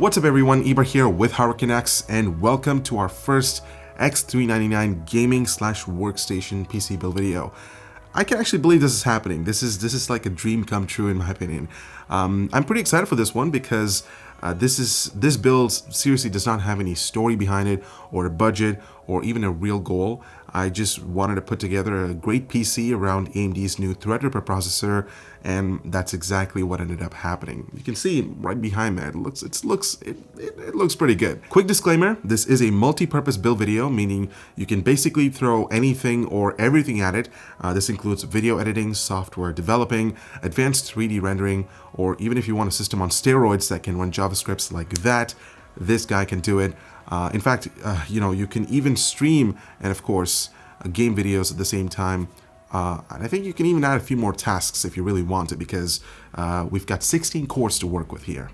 What's up everyone, Eber here with HardwareCanucks, and welcome to our first X399 gaming/workstation PC build video. I can actually believe this is happening. This is like a dream come true in my opinion. I'm pretty excited for this one because this build seriously does not have any story behind it, or a budget, or even a real goal. I just wanted to put together a great PC around AMD's new Threadripper processor, and that's exactly what ended up happening. You can see right behind that, it looks pretty good. Quick disclaimer, this is a multi-purpose build video, meaning you can basically throw anything or everything at it. This includes video editing, software developing, advanced 3D rendering, or even if you want a system on steroids that can run JavaScripts like that, this guy can do it. In fact, you can even stream and of course game videos at the same time. And I think you can even add a few more tasks if you really want it, because we've got 16 cores to work with here.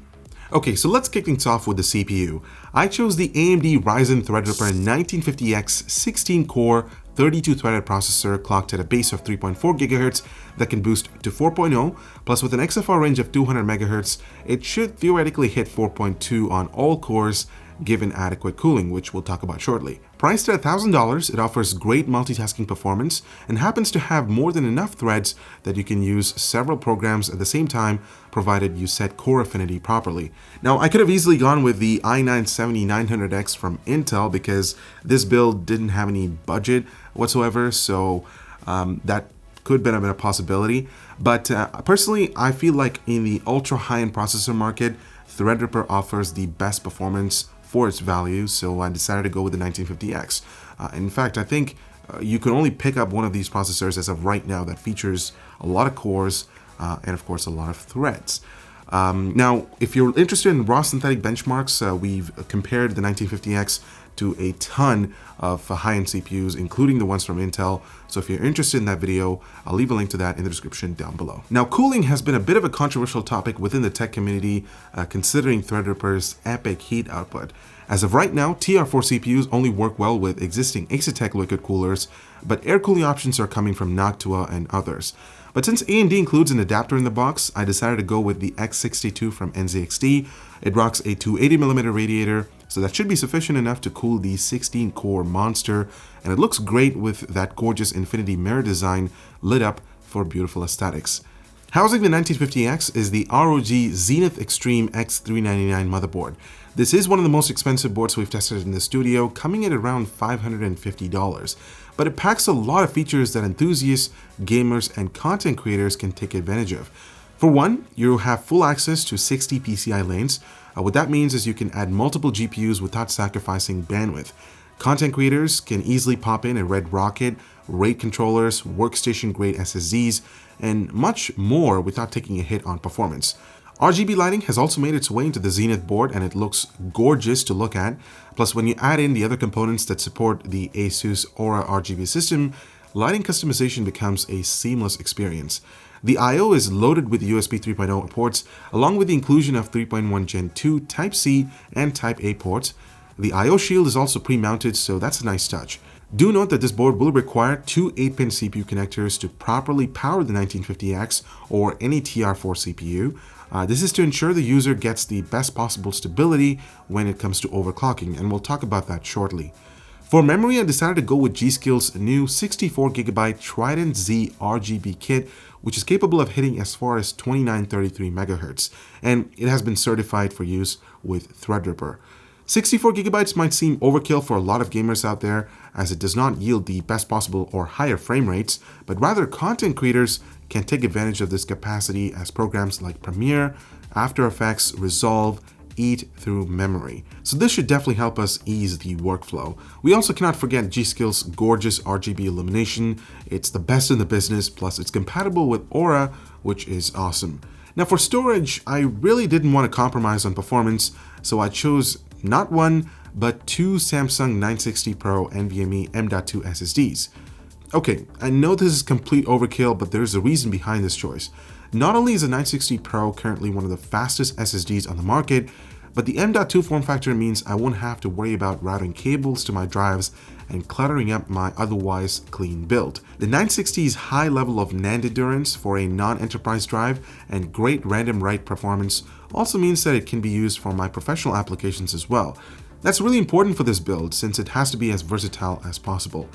Okay, so let's kick things off with the CPU. I chose the AMD Ryzen Threadripper 1950X 16-core 32-threaded processor clocked at a base of 3.4 GHz that can boost to 4.0, plus with an XFR range of 200 MHz, it should theoretically hit 4.2 on all cores given adequate cooling, which we'll talk about shortly. Priced at $1,000, it offers great multitasking performance and happens to have more than enough threads that you can use several programs at the same time, provided you set core affinity properly. Now, I could have easily gone with the i9-7900X from Intel because this build didn't have any budget whatsoever, so that could have been a possibility. But personally, I feel like in the ultra high-end processor market, Threadripper offers the best performance for its value, so I decided to go with the 1950X. In fact, I think you can only pick up one of these processors as of right now that features a lot of cores and of course a lot of threads. Now, if you're interested in raw synthetic benchmarks, we've compared the 1950X to a ton of high-end CPUs, including the ones from Intel. So if you're interested in that video, I'll leave a link to that in the description down below. Now, cooling has been a bit of a controversial topic within the tech community, considering Threadripper's epic heat output. As of right now, TR4 CPUs only work well with existing Asetek liquid coolers, but air cooling options are coming from Noctua and others. But since AMD includes an adapter in the box, I decided to go with the X62 from NZXT. It rocks a 280mm radiator, so that should be sufficient enough to cool the 16-core monster, and it looks great with that gorgeous infinity mirror design lit up for beautiful aesthetics. Housing the 1950X is the ROG Zenith Extreme X399 motherboard. This is one of the most expensive boards we've tested in the studio, coming at around $550. But it packs a lot of features that enthusiasts, gamers, and content creators can take advantage of. For one, you have full access to 60 PCI lanes. What that means is you can add multiple GPUs without sacrificing bandwidth. Content creators can easily pop in a Red Rocket, RAID controllers, workstation-grade SSDs, and much more without taking a hit on performance. RGB lighting has also made its way into the Zenith board, and it looks gorgeous to look at. Plus, when you add in the other components that support the ASUS Aura RGB system, lighting customization becomes a seamless experience. The I/O is loaded with USB 3.0 ports, along with the inclusion of 3.1 Gen 2 Type-C and Type-A ports. The I/O shield is also pre-mounted, so that's a nice touch. Do note that this board will require two 8-pin CPU connectors to properly power the 1950X or any TR4 CPU. This is to ensure the user gets the best possible stability when it comes to overclocking, and we'll talk about that shortly. For memory, I decided to go with G.Skill's new 64GB Trident Z RGB kit, which is capable of hitting as far as 2933 MHz, and it has been certified for use with Threadripper. 64GB might seem overkill for a lot of gamers out there, as it does not yield the best possible or higher frame rates, but rather content creators can take advantage of this capacity as programs like Premiere, After Effects, Resolve, eat through memory. So this should definitely help us ease the workflow. We also cannot forget G.Skill's gorgeous RGB illumination. It's the best in the business, plus it's compatible with Aura, which is awesome. Now for storage, I really didn't want to compromise on performance, so I chose not one, but two Samsung 960 Pro NVMe M.2 SSDs. Okay, I know this is complete overkill, but there's a reason behind this choice. Not only is the 960 Pro currently one of the fastest SSDs on the market, but the M.2 form factor means I won't have to worry about routing cables to my drives and cluttering up my otherwise clean build. The 960's high level of NAND endurance for a non-enterprise drive and great random write performance also means that it can be used for my professional applications as well. That's really important for this build since it has to be as versatile as possible.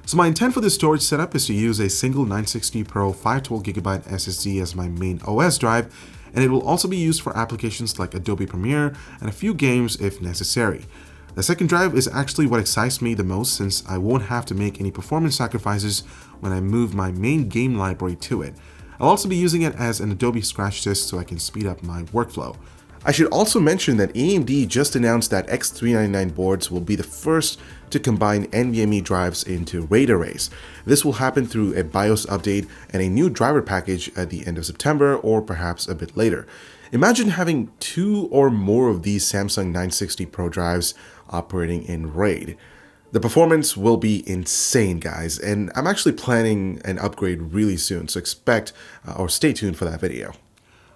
So my intent for this storage setup is to use a single 960 Pro 512GB SSD as my main OS drive, and it will also be used for applications like Adobe Premiere and a few games if necessary. The second drive is actually what excites me the most since I won't have to make any performance sacrifices when I move my main game library to it. I'll also be using it as an Adobe scratch disk so I can speed up my workflow. I should also mention that AMD just announced that X399 boards will be the first to combine NVMe drives into RAID arrays. This will happen through a BIOS update and a new driver package at the end of September or perhaps a bit later. Imagine having 2 or more of these Samsung 960 Pro drives operating in RAID. The performance will be insane, guys, and I'm actually planning an upgrade really soon, so expect or stay tuned for that video.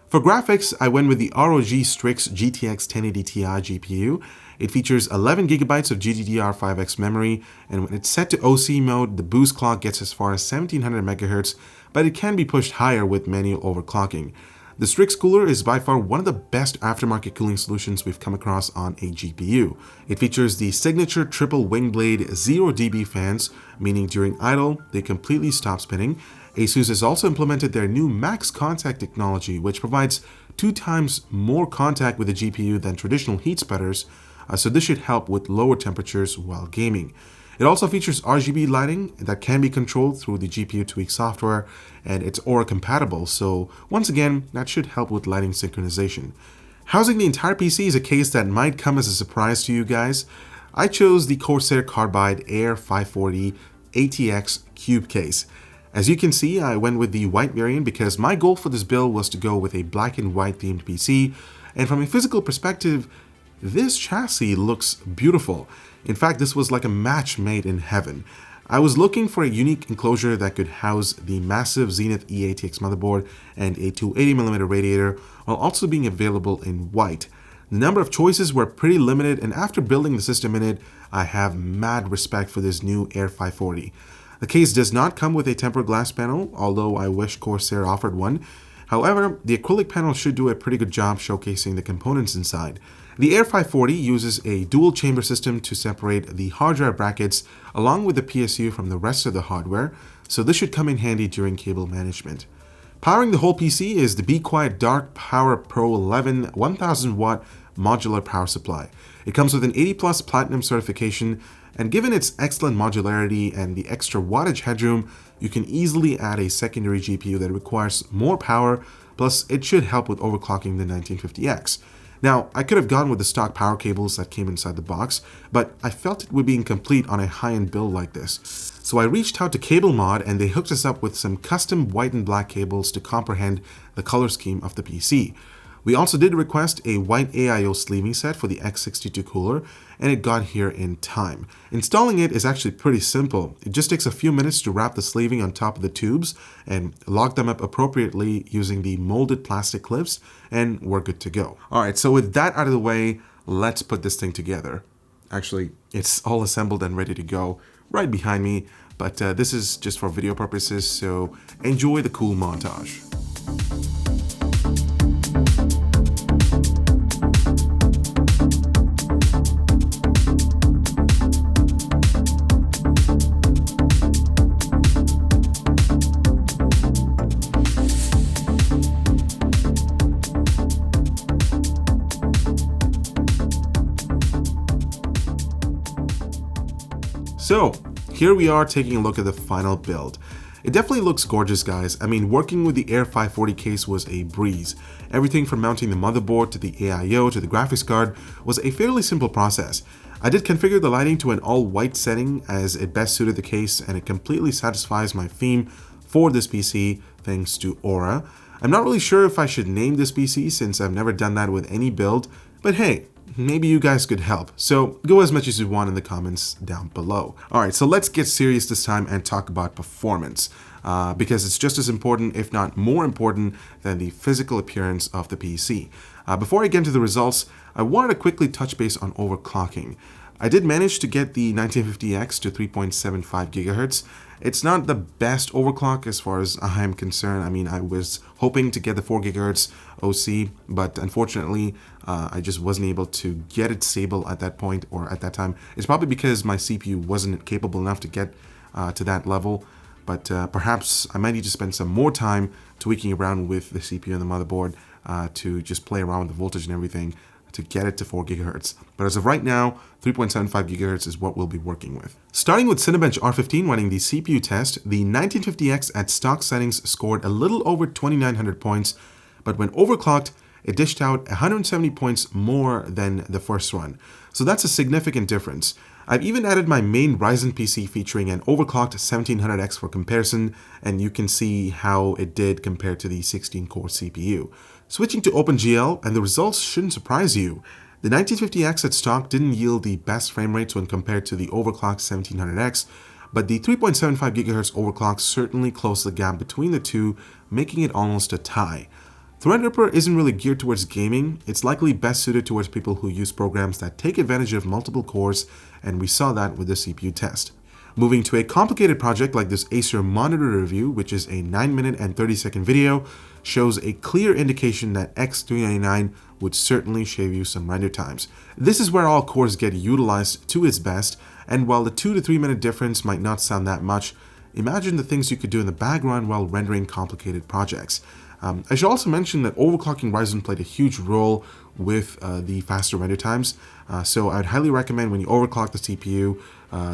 For graphics, I went with the ROG Strix GTX 1080 Ti GPU. It features 11GB of GDDR5X memory, and when it's set to OC mode, the boost clock gets as far as 1700 MHz, but it can be pushed higher with manual overclocking. The Strix cooler is by far one of the best aftermarket cooling solutions we've come across on a GPU. It features the signature triple wing blade 0 dB fans, meaning during idle, they completely stop spinning. ASUS has also implemented their new max contact technology, which provides 2 times more contact with the GPU than traditional heat spreaders, so this should help with lower temperatures while gaming. It also features RGB lighting that can be controlled through the GPU Tweak software, and it's Aura compatible, so once again, that should help with lighting synchronization. Housing the entire PC is a case that might come as a surprise to you guys. I chose the Corsair Carbide Air 540 ATX Cube case. As you can see, I went with the white variant because my goal for this build was to go with a black and white themed PC, and from a physical perspective, this chassis looks beautiful. In fact, this was like a match made in heaven. I was looking for a unique enclosure that could house the massive Zenith eATX motherboard and a 280mm radiator while also being available in white. The number of choices were pretty limited, and after building the system in it, I have mad respect for this new Air 540. The case does not come with a tempered glass panel, although I wish Corsair offered one. However, the acrylic panel should do a pretty good job showcasing the components inside. The Air 540 uses a dual chamber system to separate the hard drive brackets along with the PSU from the rest of the hardware, so this should come in handy during cable management. Powering the whole PC is the Be Quiet Dark Power Pro 11 1000 watt modular power supply. It comes with an 80 plus platinum certification, and given its excellent modularity and the extra wattage headroom, you can easily add a secondary GPU that requires more power, plus it should help with overclocking the 1950X. Now, I could have gone with the stock power cables that came inside the box, but I felt it would be incomplete on a high-end build like this. So I reached out to CableMod and they hooked us up with some custom white and black cables to comprehend the color scheme of the PC. We also did request a white AIO sleeving set for the X62 cooler, and it got here in time. Installing it is actually pretty simple. It just takes a few minutes to wrap the sleeving on top of the tubes and lock them up appropriately using the molded plastic clips, and we're good to go. Alright, so with that out of the way, let's put this thing together. Actually, it's all assembled and ready to go right behind me, but this is just for video purposes, so enjoy the cool montage. So, here we are taking a look at the final build. It definitely looks gorgeous, guys. I mean, working with the Air 540 case was a breeze. Everything from mounting the motherboard to the AIO to the graphics card was a fairly simple process. I did configure the lighting to an all-white setting as it best suited the case, and it completely satisfies my theme for this PC thanks to Aura. I'm not really sure if I should name this PC since I've never done that with any build, but hey, maybe you guys could help. So go as much as you want in the comments down below. Alright, so let's get serious this time and talk about performance, because it's just as important, if not more important, than the physical appearance of the PC. Before I get into the results, I wanted to quickly touch base on overclocking. I did manage to get the 1950X to 3.75 gigahertz. It's not the best overclock as far as I'm concerned. I mean, I was hoping to get the 4 gigahertz OC, but unfortunately, I just wasn't able to get it stable at that point or at that time. It's probably because my CPU wasn't capable enough to get to that level, but perhaps I might need to spend some more time tweaking around with the CPU and the motherboard to just play around with the voltage and everything to get it to 4 gigahertz. But as of right now, 3.75 gigahertz is what we'll be working with. Starting with Cinebench R15 running the CPU test, the 1950X at stock settings scored a little over 2,900 points, but when overclocked, it dished out 170 points more than the first run. So that's a significant difference. I've even added my main Ryzen PC featuring an overclocked 1700X for comparison, and you can see how it did compared to the 16-core CPU. Switching to OpenGL, and the results shouldn't surprise you. The 1950X at stock didn't yield the best frame rates when compared to the overclocked 1700X, but the 3.75 GHz overclock certainly closed the gap between the two, making it almost a tie. Threadripper isn't really geared towards gaming. It's likely best suited towards people who use programs that take advantage of multiple cores, and we saw that with the CPU test. Moving to a complicated project like this Acer monitor review, which is a 9-minute and 30-second video, shows a clear indication that X399 would certainly shave you some render times. This is where all cores get utilized to its best, and while the 2 to 3 minute difference might not sound that much, imagine the things you could do in the background while rendering complicated projects. I should also mention that overclocking Ryzen played a huge role with the faster render times, so I'd highly recommend when you overclock the CPU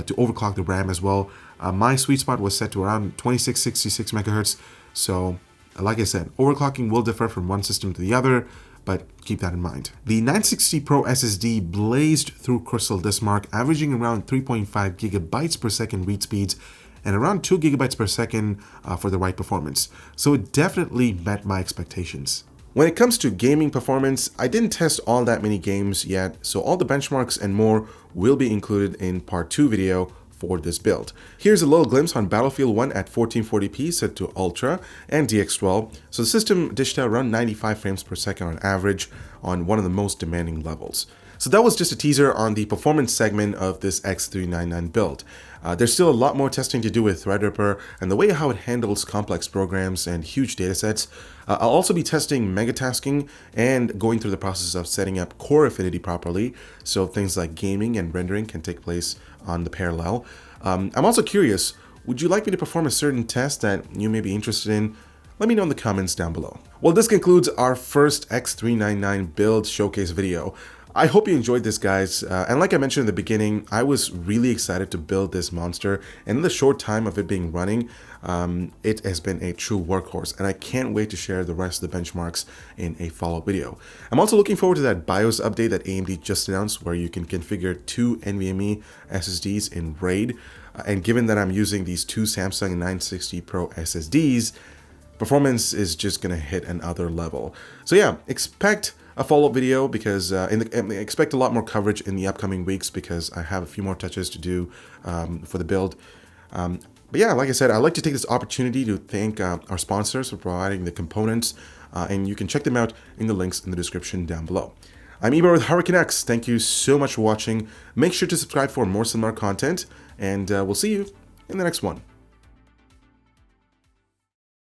to overclock the RAM as well. My sweet spot was set to around 2666 megahertz, so like I said, overclocking will differ from one system to the other, but keep that in mind. The 960 Pro SSD blazed through Crystal this mark, averaging around 3.5 gigabytes per second read speeds and around 2 gigabytes per second for the right performance. So it definitely met my expectations. When it comes to gaming performance, I didn't test all that many games yet, so all the benchmarks and more will be included in part 2 video for this build. Here's a little glimpse on Battlefield 1 at 1440p set to Ultra and DX12. So the system dished out around 95 frames per second on average on one of the most demanding levels. So that was just a teaser on the performance segment of this X399 build. There's still a lot more testing to do with Threadripper and the way how it handles complex programs and huge datasets. I'll also be testing megatasking and going through the process of setting up core affinity properly, so things like gaming and rendering can take place on the parallel. I'm also curious, would you like me to perform a certain test that you may be interested in? Let me know in the comments down below. Well, this concludes our first X399 build showcase video. I hope you enjoyed this, guys, and like I mentioned in the beginning, I was really excited to build this monster, and in the short time of it being running, it has been a true workhorse, and I can't wait to share the rest of the benchmarks in a follow-up video. I'm also looking forward to that BIOS update that AMD just announced, where you can configure 2 NVMe SSDs in RAID, and given that I'm using these 2 Samsung 960 Pro SSDs, performance is just gonna hit another level. So yeah, expect a follow-up video because expect a lot more coverage in the upcoming weeks because I have a few more touches to do for the build. But yeah, like I said, I'd like to take this opportunity to thank our sponsors for providing the components, and you can check them out in the links in the description down below. I'm Ibar with HardwareCanucks. Thank you so much for watching. Make sure to subscribe for more similar content, and we'll see you in the next one.